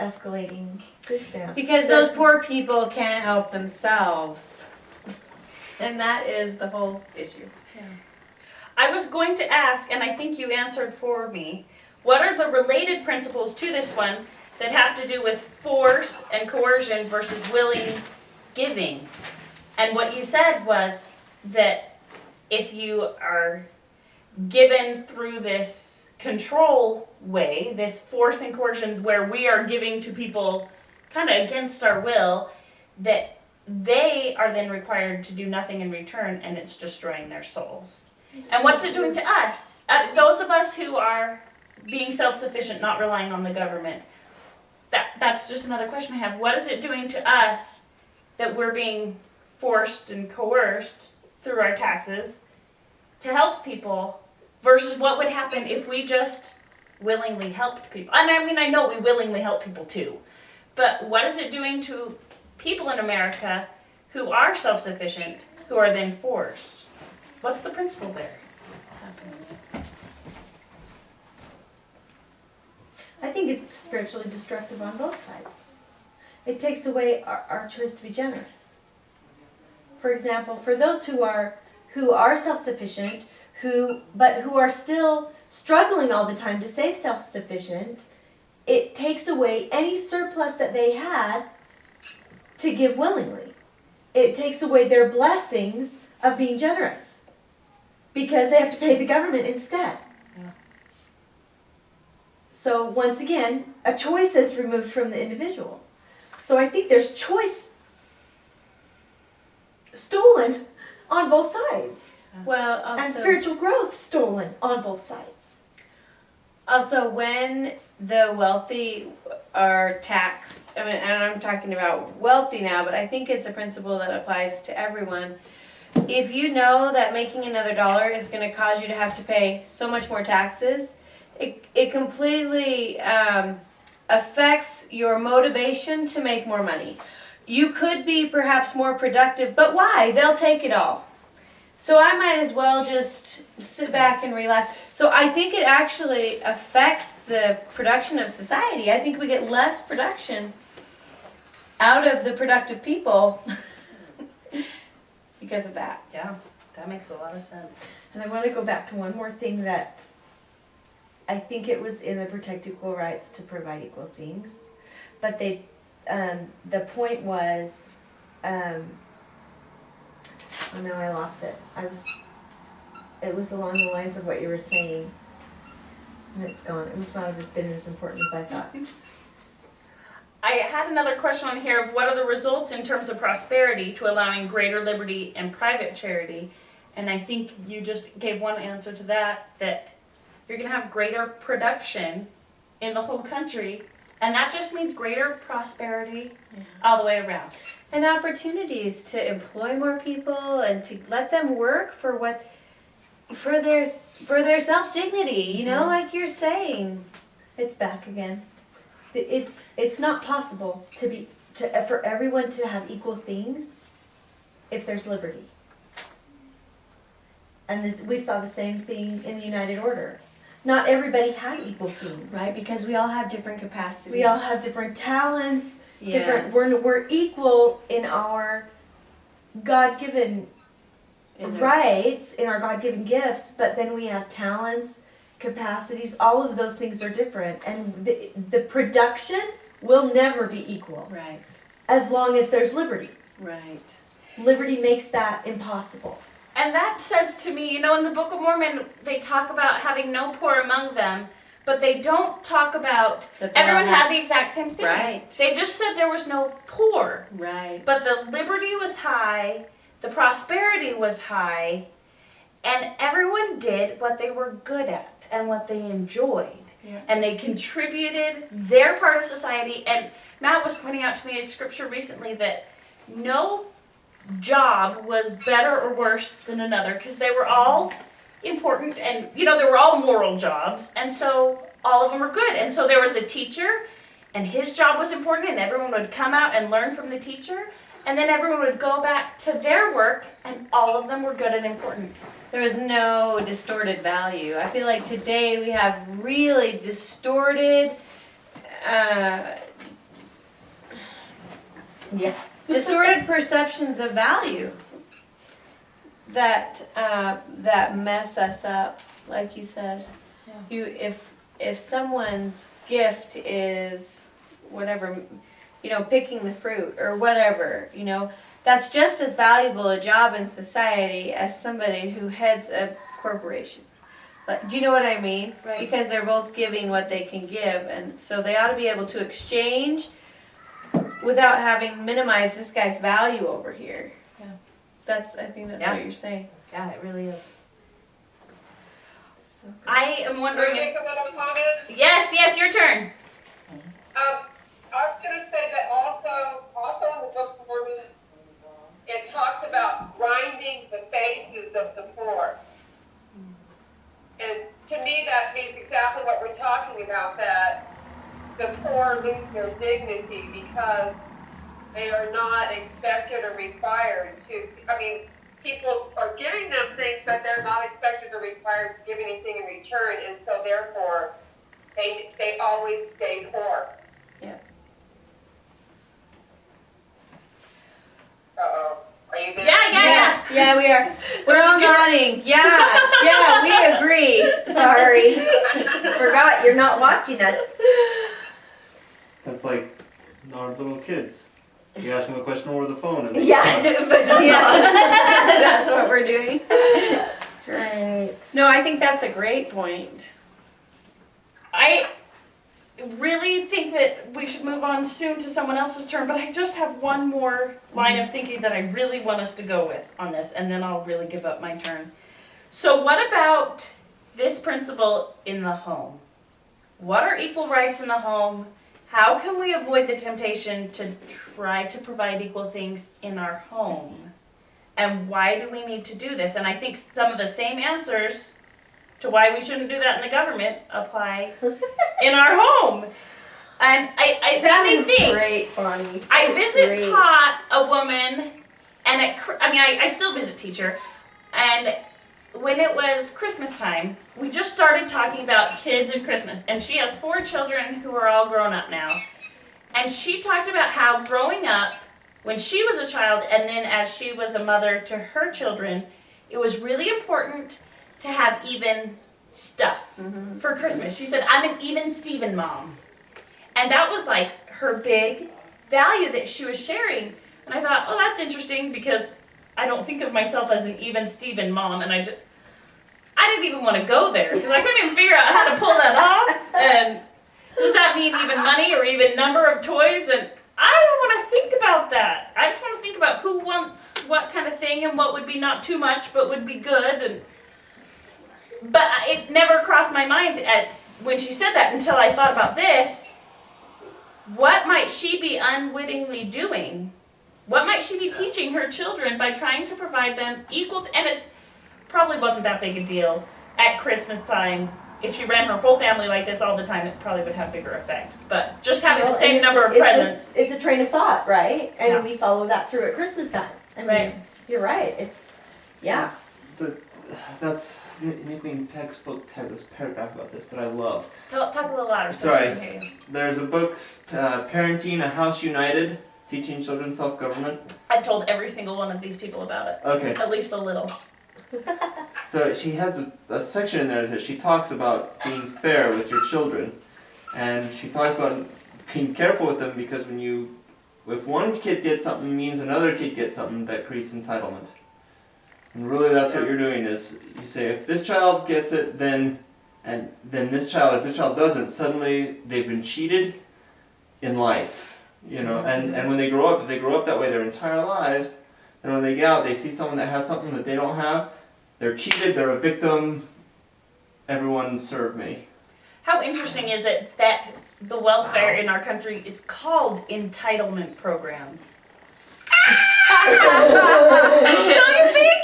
escalating food stamps. Because those poor people can't help themselves. And that is the whole issue. Yeah. I was going to ask, and I think you answered for me, what are the related principles to this one that have to do with force and coercion versus willing giving? And what you said was that if you are given through this control way, this force and coercion where we are giving to people kind of against our will, that they are then required to do nothing in return, and it's destroying their souls. And what's it doing to us? Those of us who are being self-sufficient, not relying on the government. That's just another question I have. What is it doing to us that we're being forced and coerced through our taxes to help people versus what would happen if we just willingly helped people? And I mean, I know we willingly help people too, but what is it doing to people in America who are self-sufficient, who are then forced? What's the principle there? What's happening? I think it's spiritually destructive on both sides. It takes away our choice to be generous. For example, for those who are self-sufficient, who are still struggling all the time to stay self-sufficient, it takes away any surplus that they had to give willingly. It takes away their blessings of being generous because they have to pay the government instead. Yeah. So once again, a choice is removed from the individual. So I think there's choice stolen on both sides. Well, also, And spiritual growth stolen on both sides. Also, when the wealthy are taxed, I mean, and I'm talking about wealthy now, but I think it's a principle that applies to everyone. If you know that making another dollar is going to cause you to have to pay so much more taxes, it completely affects your motivation to make more money. You could be perhaps more productive, but why? They'll take it all. So I might as well just sit back and relax. So I think it actually affects the production of society. I think we get less production out of the productive people because of that. Yeah, that makes a lot of sense. And I want to go back to one more thing that I think it was in the Protect Equal Rights to provide equal things. But they, the point was, oh no, I lost it. It was along the lines of what you were saying. And it's gone. It must not have been as important as I thought. I had another question on here of what are the results in terms of prosperity to allowing greater liberty and private charity. And I think you just gave one answer to that, that you're going to have greater production in the whole country. And that just means greater prosperity all the way around. And opportunities to employ more people and to let them work for their self-dignity, you know, like you're saying. It's back again. It's not possible for everyone to have equal things if there's liberty. And we saw the same thing in the United Order. Not everybody had equal things. Right, because we all have different capacities. We all have different talents, Yes. we're equal in our God-given rights, in our God-given gifts, but then we have talents, capacities, all of those things are different. And the production will never be equal. Right. As long as there's liberty. Right. Liberty makes that impossible. And that says to me, you know, in the Book of Mormon, they talk about having no poor among them, but they don't talk about everyone had the exact same thing. Right. They just said there was no poor. Right. But the liberty was high, the prosperity was high, and everyone did what they were good at and what they enjoyed. Yeah. And they contributed their part of society. And Matt was pointing out to me in scripture recently that no job was better or worse than another because they were all important, and you know, they were all moral jobs, and so all of them were good. And so there was a teacher and his job was important, and everyone would come out and learn from the teacher, and then everyone would go back to their work, and all of them were good and important. There was no distorted value. I feel like today we have really distorted Yeah. distorted perceptions of value that that mess us up, like you said. Yeah. If someone's gift is whatever, picking the fruit or whatever, that's just as valuable a job in society as somebody who heads a corporation. But do you know what I mean? Right. Because they're both giving what they can give, and so they ought to be able to exchange without having minimized this guy's value over here. Yeah. I think that's Yeah. what you're saying. Yeah, it really is. I am wondering Can I if, make a little comment? yes, your turn. I was going to say that also in the book Mormon, it talks about grinding the faces of the poor. And to me, that means exactly what we're talking about, that the poor lose their dignity because they are not expected or required to, people are giving them things, but they're not expected or required to give anything in return, and so therefore, they always stay poor. Yeah. Uh-oh. Are you there? Yeah. Yeah, we are. We're all nodding. Yeah, we agree. Sorry. Forgot you're not watching us. That's like our little kids. You ask them a question over the phone. And they Yeah, but just That's what we're doing. That's right. No, I think that's a great point. I really think that we should move on soon to someone else's turn, but I just have one more line of thinking that I really want us to go with on this, and then I'll really give up my turn. So what about this principle in the home? What are equal rights in the home? How can we avoid the temptation to try to provide equal things in our home? And why do we need to do this? And I think some of the same answers to why we shouldn't do that in the government apply in our home. And I That really is think great, Bonnie. I That's taught a woman, and I still visit teacher, and when it was Christmas time, we just started talking about kids and Christmas, and she has 4 children who are all grown up now, and she talked about how growing up, when she was a child, and then as she was a mother to her children, it was really important to have even stuff for Christmas. She said, I'm an even Steven mom. And that was like her big value that she was sharing. And I thought, oh, that's interesting, because I don't think of myself as an even Steven mom, and I didn't even want to go there, because I couldn't even figure out how to pull that off. And does that mean even money or even number of toys? And I don't want to think about that. I just want to think about who wants what kind of thing and what would be not too much but would be good. But it never crossed my mind when she said that until I thought about this. What might she be unwittingly doing? What might she be teaching her children by trying to provide them equal, and it probably wasn't that big a deal at Christmas time. If she ran her whole family like this all the time, it probably would have bigger effect. But just having the same number of presents. It's a train of thought, right? And Yeah. we follow that through at Christmas time. I mean, Right. You're right. It's, yeah. That's Nickling Peck's book has this paragraph about this that I love. Talk a little louder so Sorry. I can hear you. There's a book, Parenting: A House United, Teaching Children Self-Government. I've told every single one of these people about it. Okay. At least a little. So she has a section in there that she talks about being fair with your children, and she talks about being careful with them, because if one kid gets something means another kid gets something, that creates entitlement. And really that's what you're doing, is you say, if this child gets it, then this child, if this child doesn't, suddenly they've been cheated in life. And when they grow up, if they grow up that way their entire lives, then when they get out, they see someone that has something that they don't have, they're cheated, they're a victim, everyone serve me. How interesting is it that the welfare in our country is called entitlement programs? Don't you think?